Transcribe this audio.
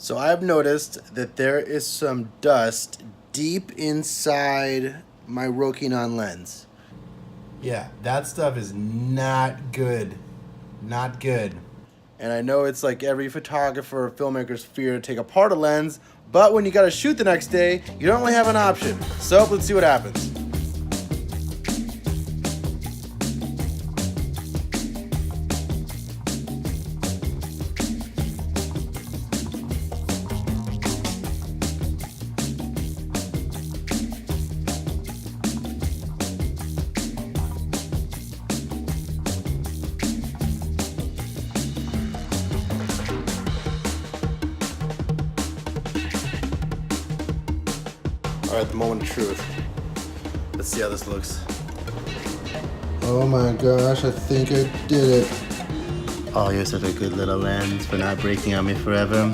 So I've noticed that there is some dust deep inside my Rokinon lens. Yeah, that stuff is not good. Not good. And I know it's like every photographer or filmmaker's fear to take apart a lens, but when you gotta shoot the next day, you don't really have an option. So let's see what happens. All right, the moment of truth. Let's see how this looks. Oh my gosh, I think I did it. Oh, you're such a good little lens for not breaking on me forever.